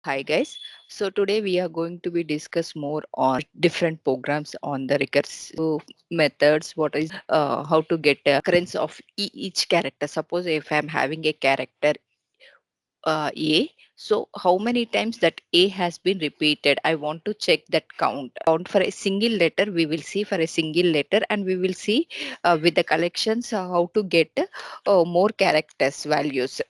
Hi guys. So today we are going to be discuss more on different programs on the recursive methods. What is how to get a occurrence of each character. Suppose if I'm having a character A, so how many times that A has been repeated? I want to check that count. Count for a single letter. We will see for a single letter, and we will see with the collections how to get more characters values.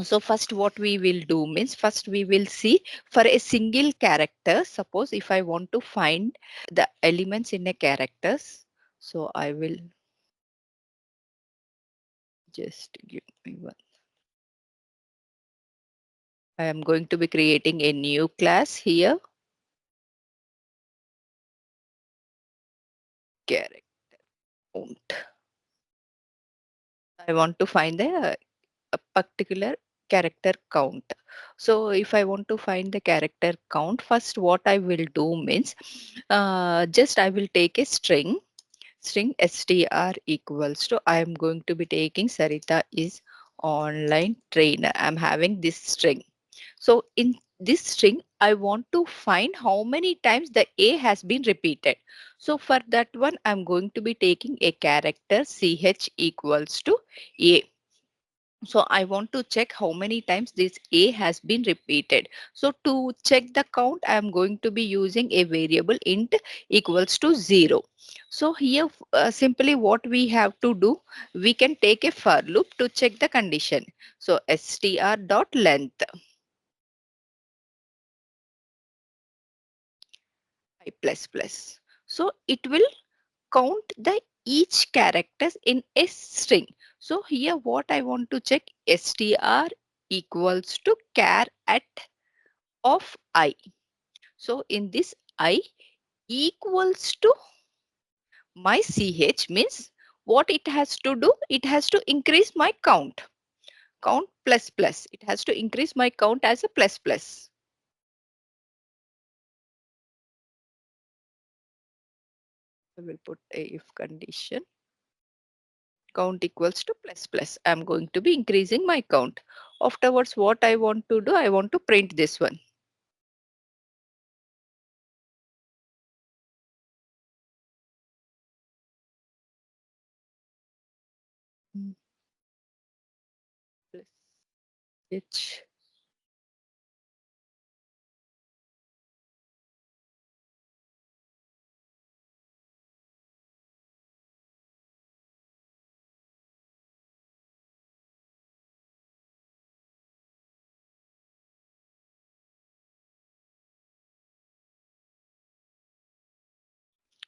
So first what we will do means first we will see for a single character. Suppose if I want to find the elements in a characters. So I will just give me one. I am going to be creating a new class here. Character count. I want to find a particular character count. So if I want to find the character count, first what I will do means just I will take a string str equals to I am going to be taking Sarita is online trainer. I'm having this string. So in this string, I want to find how many times the A has been repeated. So for that one, I'm going to be taking a character ch equals to A. So I want to check how many times this A has been repeated. So to check the count, I am going to be using a variable int equals to 0. So here simply what we have to do, we can take a for loop to check the condition. So str dot length I plus plus. So it will count the each characters in a string. So here what I want to check str equals to char at of I. So in this I equals to my ch means what it has to do, it has to increase my count plus plus. It has to increase my count as a plus plus. I will put a if condition count equals to plus plus. I'm going to be increasing my count. Afterwards, what I want to do, I want to print this one. Mm, plus h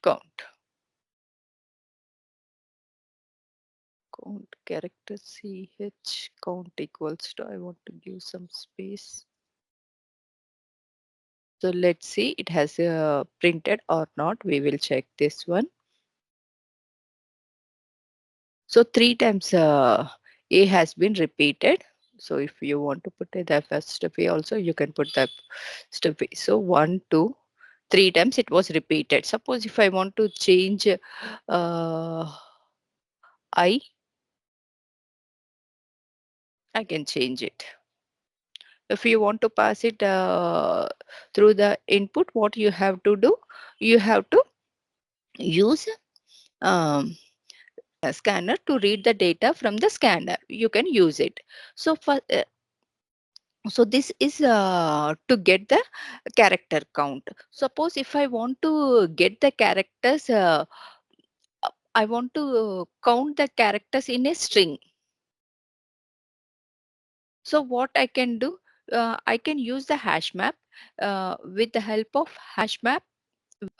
count. Count character ch count equals to I want to give some space. So let's see it has printed or not. We will check this one. So three times A has been repeated. So if you want to put the first step A also, you can put that step A. So 1, 2, 3 times it was repeated. Suppose if I want to change I can change it. If you want to pass it through the input, what you have to do, you have to use um, a scanner to read the data from the scanner. You can use it. So for so this is to get the character count. Suppose if I want to get the characters, I want to count the characters in a string. So what I can do, I can use the hash map. With the help of hash map,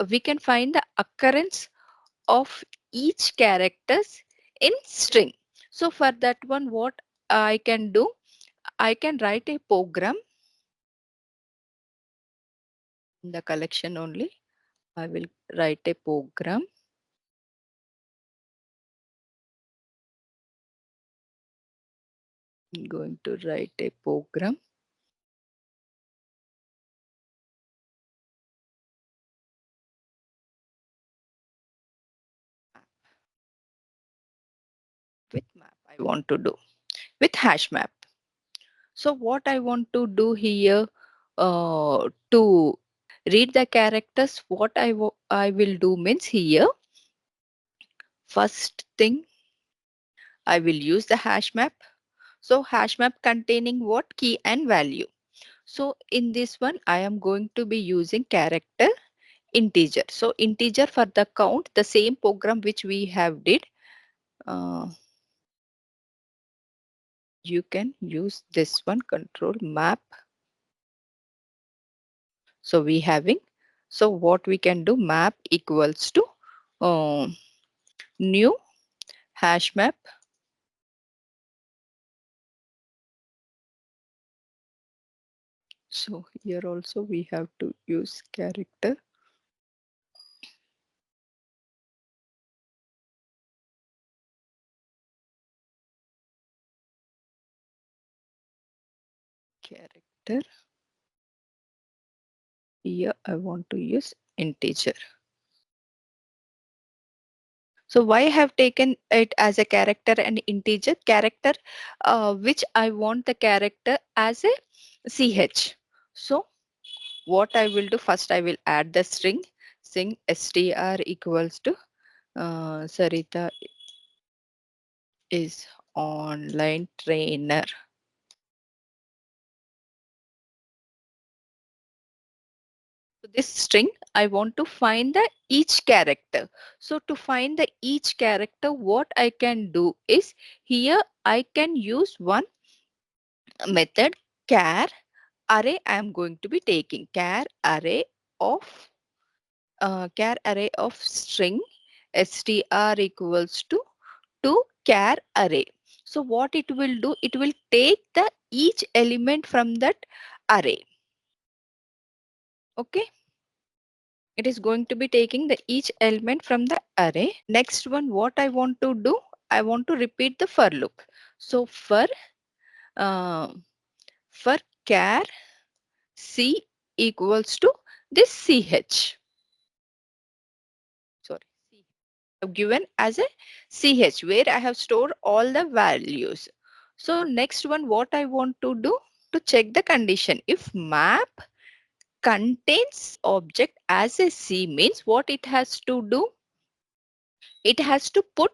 we can find the occurrence of each characters in string. So for that one, what I can do, I can write a program in the collection only. I will write a program. I'm going to write a program with map. I want to do with hash map. So what I want to do here, to read the characters, what I will do means here, first thing I will use the hash map. So hash map containing what? Key and value. So in this one, I am going to be using character integer. So integer for the count, the same program which we have did. Uh, you can use this one, control map. So we having, so what we can do, map equals to new hash map. So here also we have to use character. Character. Here I want to use integer. So why I have taken it as a character and integer? Character which I want the character as a ch. So what I will do, first I will add the string str equals to Sarita is online trainer. So this string, I want to find the each character. So to find the each character, what I can do is, here I can use one method, char array. I am going to be taking char array of string str equals to char array. So what it will do, it will take the each element from that array. Okay. It is going to be taking the each element from the array. Next one, what I want to do, I want to repeat the for loop. So uh, for char c equals to this ch. Sorry, I've given as a ch where I have stored all the values. So next one, what I want to do, to check the condition, if map contains object as a c, means what it has to do, it has to put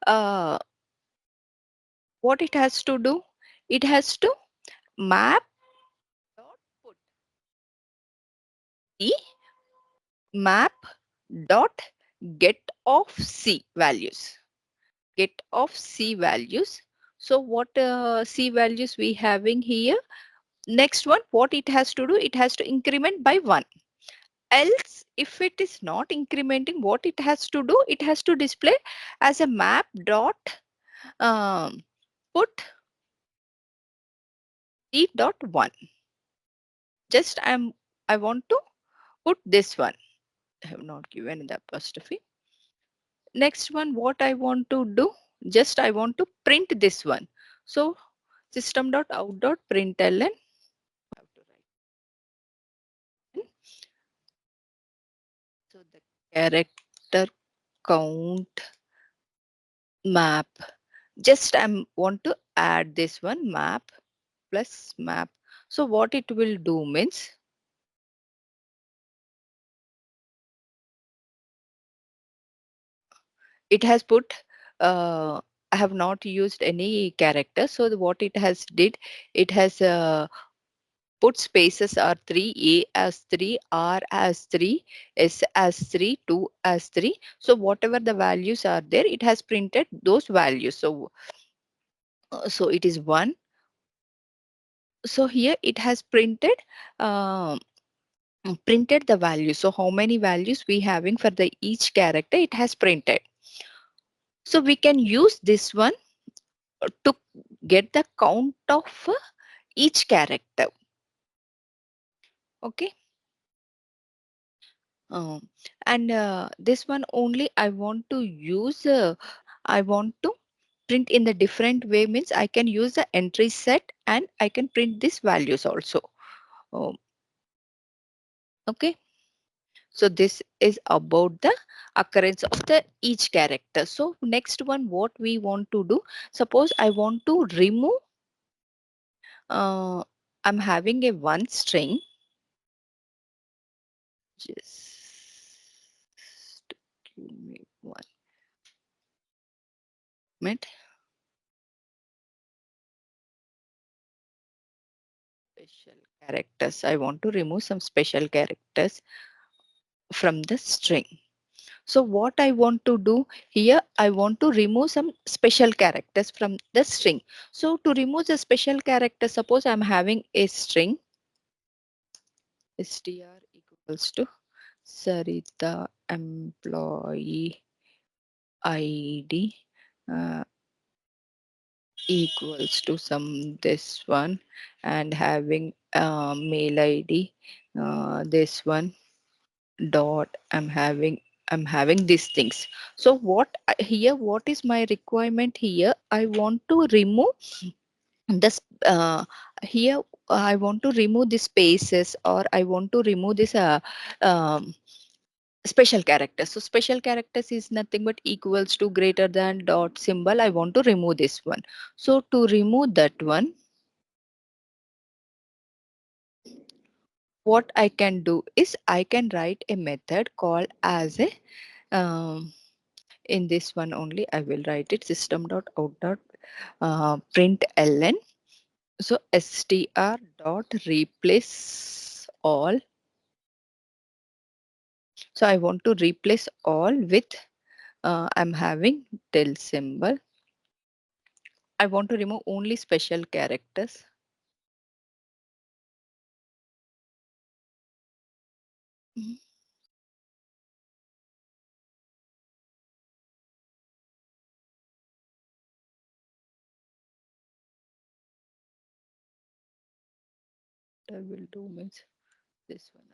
uh, what it has to do, it has to map dot put the map dot get of c values, get of c values. So what c values we having here? Next one, what it has to do, it has to increment by 1. Else if it is not incrementing, what it has to do, it has to display as a map dot um, put c dot 1. Just I want to put this one. I have not given the apostrophe. Next one, what I want to do, just I want to print this one. So system.out.println, have to write. So the character count map, just I want to add this one, map plus map. So what it will do means, it has put I have not used any character. So what it has did, it has put spaces are 3, A as 3, R as 3, S as 3, 2 as 3. So whatever the values are there, it has printed those values. So it is 1. So here it has um, printed the value. So how many values we having for the each character, it has printed. So we can use this one to get the count of each character. Okay. And this one only I want to use, I want to print in the different way, means I can use the entry set and I can print these values also. Um, okay. So this is about the occurrence of the each character. So next one, what we want to do, suppose I want to remove uh, I'm having a one string. Just give me one minute. Special characters. I want to remove some special characters from the string. So what I want to do here, I want to remove some special characters from the string. So to remove the special character, suppose I'm having a string str equals to Sarita employee ID uh, equals to some this one, and having mail ID this one dot I'm having these things. So here, what is my requirement here? I want to remove this here. I want to remove the spaces, or I want to remove this um, special characters. So special characters is nothing but equals to, greater than, dot symbol. I want to remove this one. So to remove that one, what I can do is I can write a method called as a um, in this one only I will write it system dot out dot print ln. So str dot replace all. So I want to replace all with I'm having del symbol. I want to remove only special characters. Mhm. I will do means this one.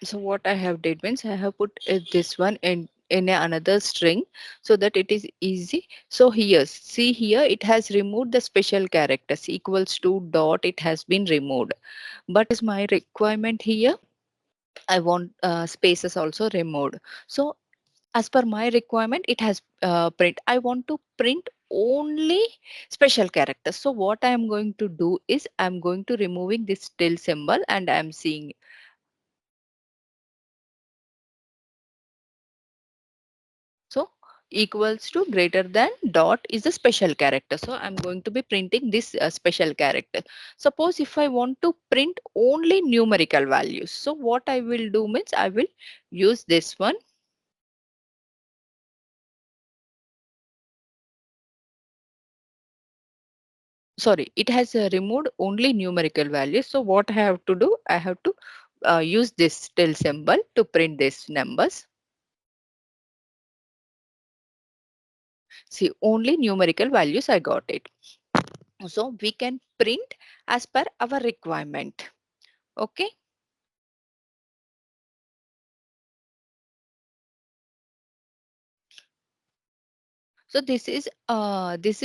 So what I have did means I have put this one in another string so that it is easy. So here, see here, it has removed the special characters equals to dot. It has been removed. But is my requirement here? I want spaces also removed. So as per my requirement, it has print. I want to print only special characters. So what I am going to do is I'm going to removing this till symbol, and I'm seeing. So equals to, greater than, dot is the special character. So I'm going to be printing this special character. Suppose if I want to print only numerical values. So what I will do means I will use this one. Sorry, it has removed only numerical values. So what I have to do, I have to use this till symbol to print these numbers. See, only numerical values I got it. So we can print as per our requirement. Okay. So this is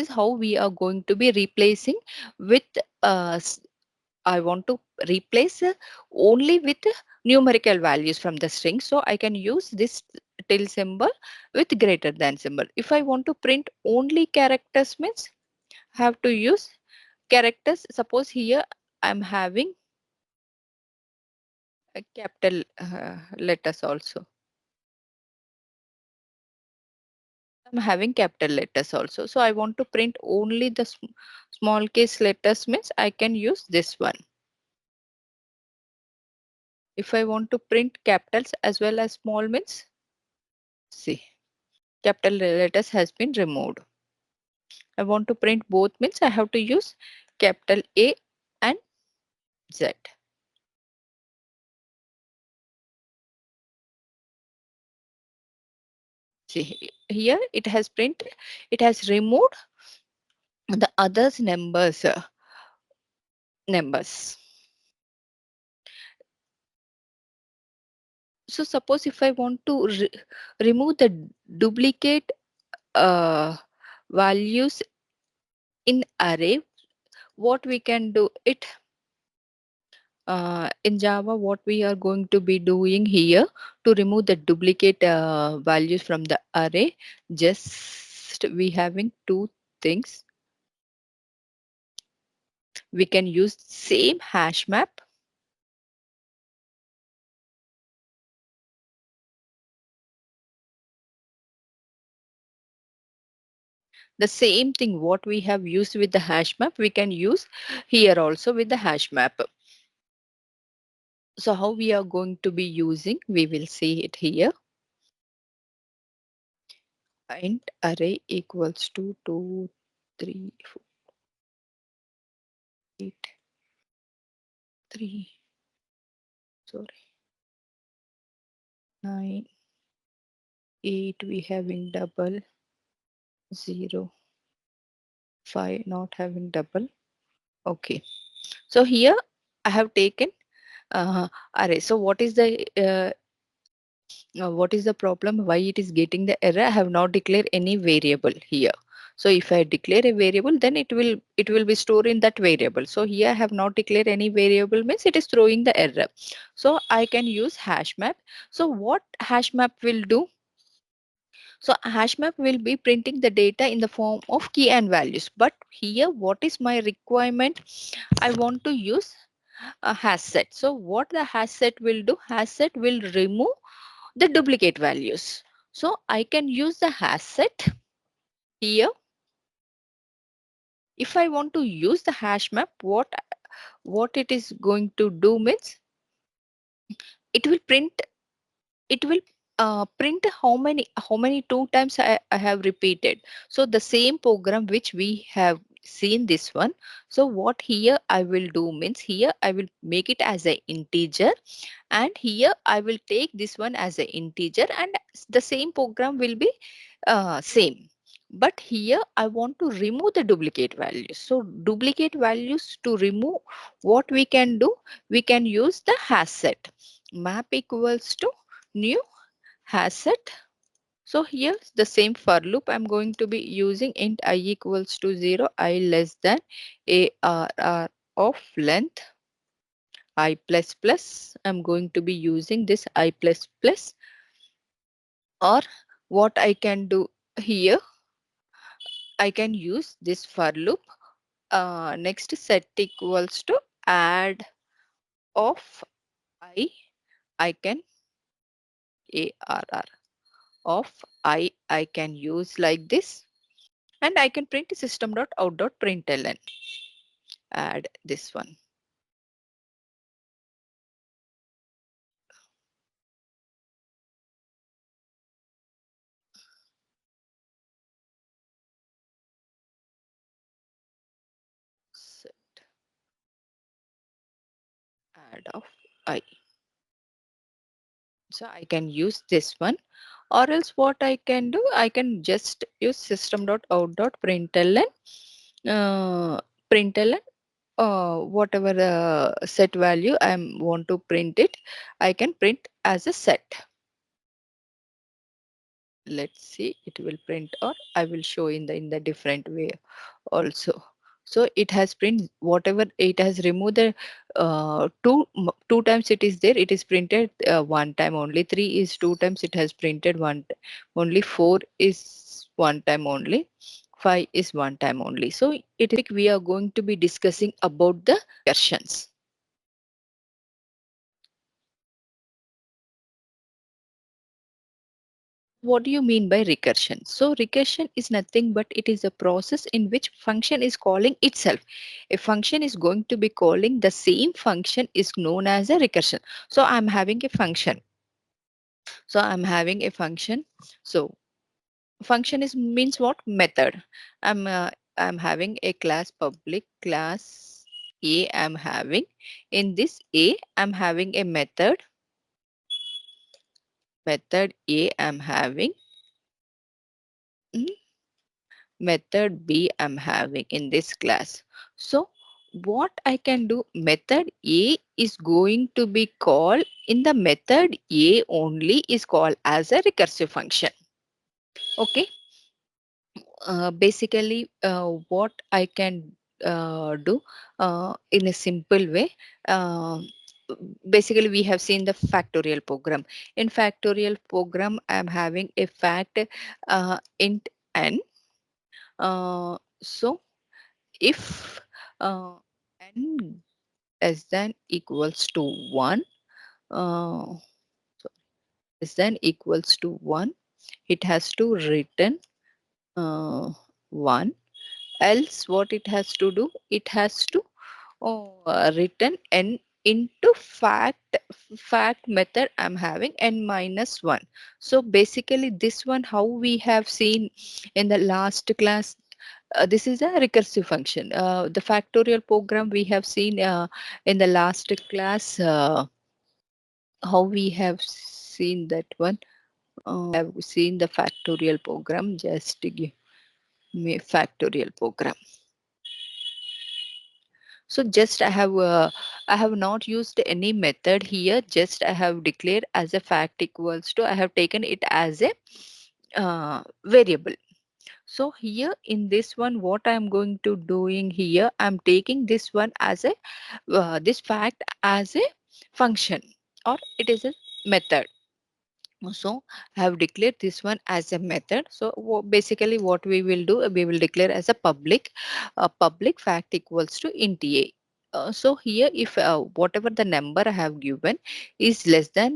how we are going to be replacing with I want to replace only with numerical values from the string. So I can use this till symbol with greater than symbol. If I want to print only characters means have to use characters. Suppose here I'm having a capital letters also. I'm having capital letters also. So I want to print only the small case letters means I can use this one. If I want to print capitals as well as small means, see. capital letters has been removed. I want to print both means I have to use capital A and Z. See here it has printed, it has removed the others numbers. So suppose if I want to remove the duplicate uh, values in array, what we can do it in Java, what we are going to be doing here to remove the duplicate values from the array, just we having two things. We can use same hash map. The same thing what we have used with the hash map, we can use here also with the hash map. So how we are going to be using, we will see it here. Int array equals to 2, 3, 4, 8, 3, sorry, 9, 8, we having double, 0, 5 not having double. Okay. So here I have taken array. So what is the problem, why it is getting the error? I have not declared any variable here. So if I declare a variable, then it will be stored in that variable. So here I have not declared any variable, means it is throwing the error. So I can use hash map. So what hash map will do? So hash map will be printing the data in the form of key and values. But here what is my requirement? I want to use a hash set. So what the hash set will do? Hash set will remove the duplicate values. So I can use the hash set here. If I want to use the hash map, what it is going to do means it will print, it will print how many two times I have repeated. So the same program which we have seen this one. So what here I will do means here I will make it as an integer, and here I will take this one as an integer, and the same program will be same. But here I want to remove the duplicate values. So duplicate values to remove, what we can do? We can use the hash set. Map equals to new hash set. So here the same for loop I'm going to be using int I equals to 0, I less than arr of length I plus plus. I'm going to be using this I plus plus. Or what I can do here, I can use this for loop. Next set equals to add of I can arr of I can use like this, and I can print system.out.println. Add this one. Set add of I. So I can use this one, or else what I can do, I can just use system.out.println, println whatever set value I want to print it, I can print as a set. Let's see, it will print, or I will show in the different way also. So it has print whatever, it has removed the two times it is there, it is printed one time only. 3 is two times, it has printed only. 4 is one time only. 5 is one time only. So we are going to be discussing about the recursions. What do you mean by recursion? So recursion is nothing but it is a process in which function is calling itself. A function is going to be calling the same function is known as a recursion. So I'm having a function. So I'm having a function. So function is means what? Method. I'm having a class public class A. I'm having in this A. I'm having a method A. I'm having mm, method B. I'm having in this class. So what I can do, method A is going to be called in the method A only is called as a recursive function. Okay. Basically, what I can do in a simple way. Uh, Basically, we have seen the factorial program. In factorial program, I am having a fact int n. So if n less than equals to 1, uh, less than equals to 1, it has to return 1. Else what it has to do, it has to return n into fact method. I'm having n minus 1. So basically this one how we have seen in the last class, this is a recursive function. The factorial program we have seen in the last class, how we have seen that one. Have seen the factorial program. Just give me factorial program. So just I have not used any method here. Just I have declared as a fact equals to, I have taken it as a variable. So here in this one, what I am going to doing here, I am taking this one as a this fact as a function, or it is a method. So I have declared this one as a method. So basically what we will do, we will declare as a public fact equals to int a. So here if whatever the number I have given is less than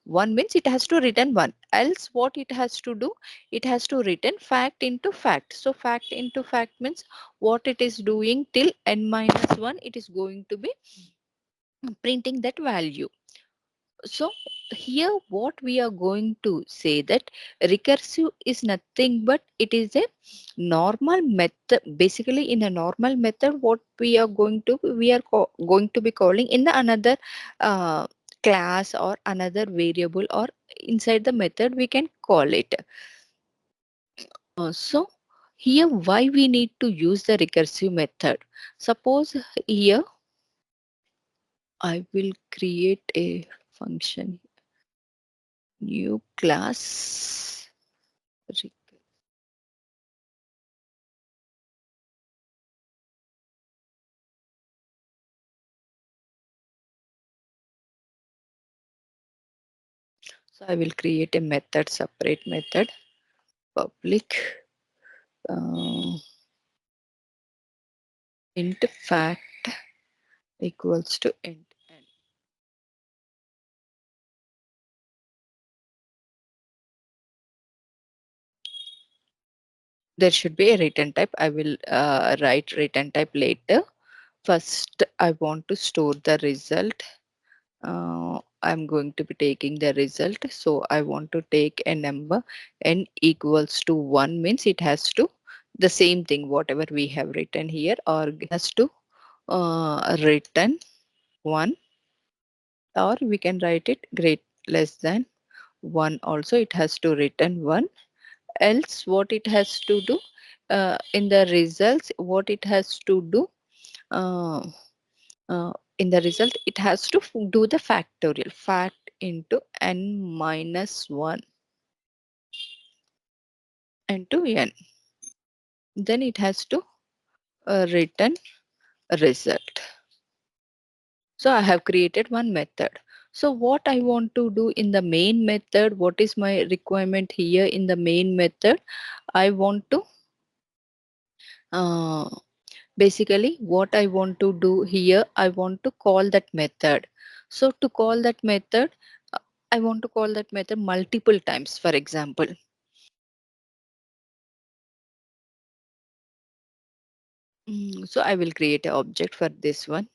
1, means it has to return 1. Else what it has to do, it has to return fact into fact. So fact into fact means what it is doing till n minus 1, it is going to be printing that value. So here what we are going to say that recursive is nothing but it is a normal method. Basically in a normal method, what we are going to, we are going to be calling in the another class or another variable, or inside the method we can call it. So here why we need to use the recursive method. Suppose here I will create a function, new class. So I will create a method, separate method, public uh, int fact equals to int n. There should be a return type. I will write return type later. First, I want to store the result. I'm going to be taking the result. So I want to take a number n equals to 1, means it has to the same thing whatever we have written here, or has to return 1, or we can write it great less than 1 also, it has to return 1. Else what it has to do, in the results what it has to do, uh, in the result it has to do the factorial, fact into n minus 1 into n, then it has to return result. So I have created one method. So what I want to do in the main method, what is my requirement here in the main method? I want to uh, basically what I want to do here, I want to call that method. So to call that method, uh, I want to call that method multiple times, for example. So I will create an object for this one.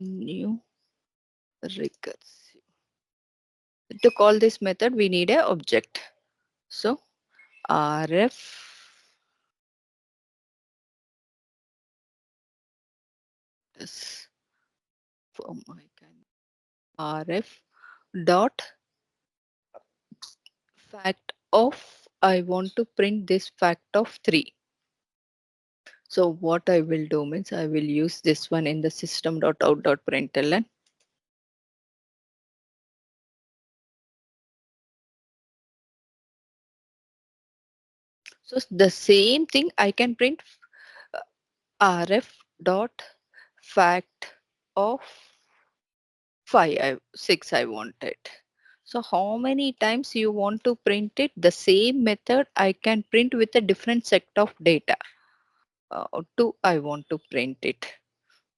New recursive. To call this method, we need a object. So rf is for my rf dot fact of, I want to print this fact of 3. So what I will do means I will use this one in the system.out.println. So the same thing I can print rf dot fact of 6 I wanted. So how many times you want to print it? The same method I can print with a different set of data. 2 I want to print it.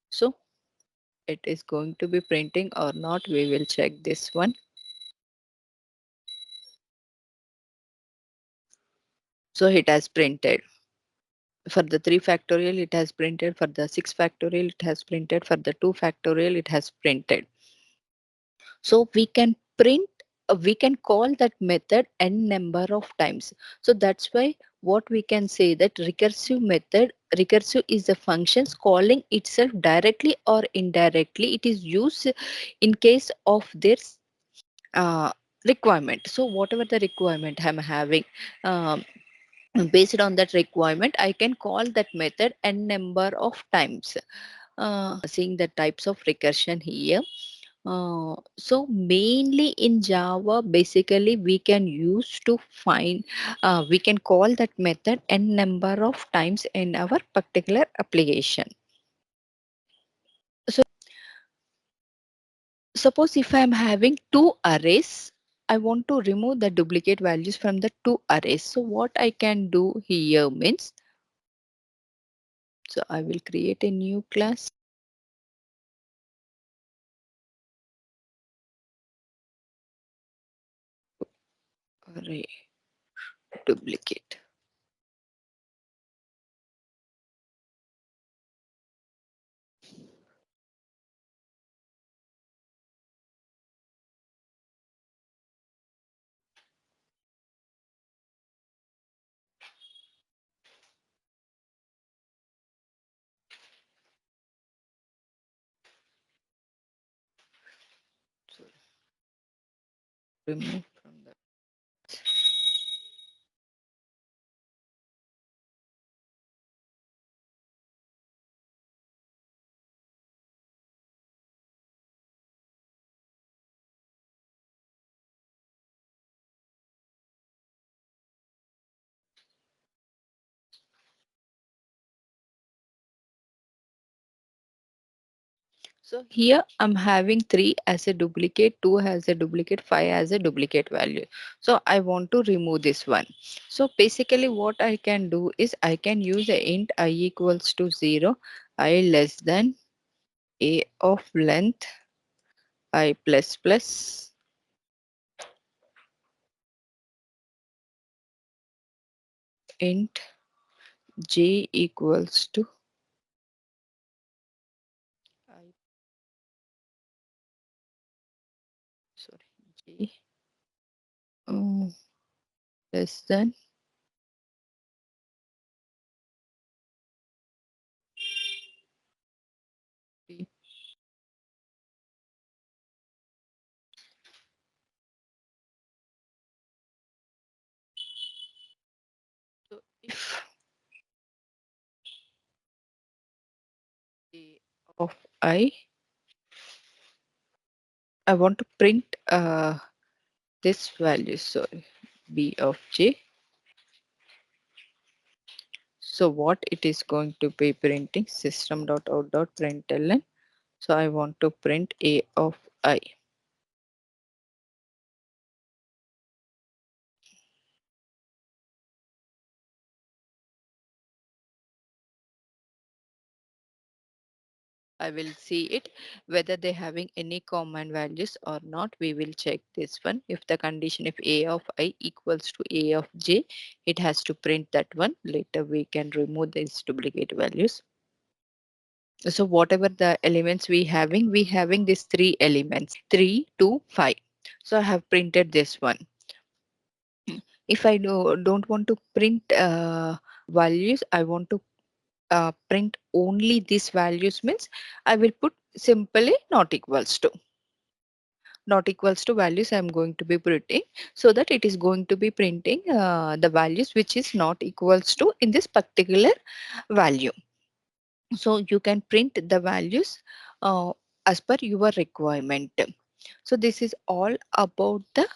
So it is going to be printing or not. We will check this one. So it has printed. For the 3 factorial, it has printed. For the 6 factorial, it has printed. For the 2 factorial, it has printed. So we can print, we can call that method n number of times. So that's why what we can say that recursive method, recursive is the functions calling itself directly or indirectly. It is used in case of this uh, requirement. So whatever the requirement I'm having, um, based on that requirement, I can call that method n number of times. Seeing the types of recursion here. So mainly in Java, basically we can use to find, we can call that method n number of times in our particular application. So suppose if I am having two arrays, I want to remove the duplicate values from the two arrays. So what I can do here means, so I will create a new class. Array duplicate. So remove from the. So here I'm having 3 as a duplicate, 2 as a duplicate, 5 as a duplicate value. So I want to remove this one. So basically what I can do is I can use a int I equals to 0, I less than a of length I plus plus int j equals to I, sorry, j um, less than b. So if a of I want to print this value, sorry, b of j. So what it is going to be printing system.out.println. So I want to print a of I. I will see it whether they having any common values or not. We will check this one. If the condition if a of I equals to a of j, it has to print that one. Later we can remove these duplicate values. So whatever the elements we having these three elements 3 to 5. So I have printed this one. If I don't want to print values, I want to print only these values means I will put simply not equals to. Not equals to values I am going to be printing, so that it is going to be printing the values which is not equals to in this particular value. So you can print the values uh, as per your requirement. So this is all about the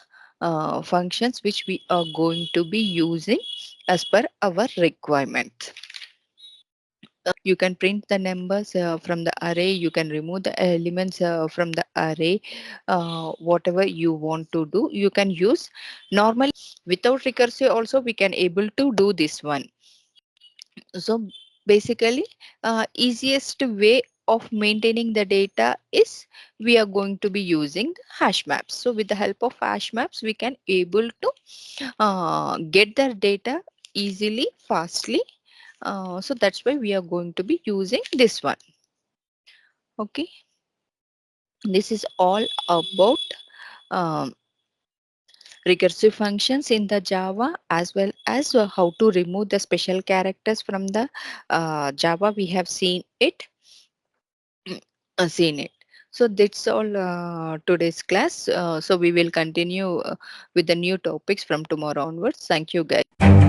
functions which we are going to be using as per our requirement. You can print the numbers from the array, you can remove the elements from the array, whatever you want to do you can use. Normally without recursive also we can able to do this one. So basically easiest way of maintaining the data is we are going to be using hash maps. So with the help of hash maps we can able to get the data easily, fastly. So that's why we are going to be using this one. Okay, this is all about um, recursive functions in the Java, as well as how to remove the special characters from the Java. We have seen it. Seen it. So that's all today's class. So we will continue with the new topics from tomorrow onwards. Thank you, guys.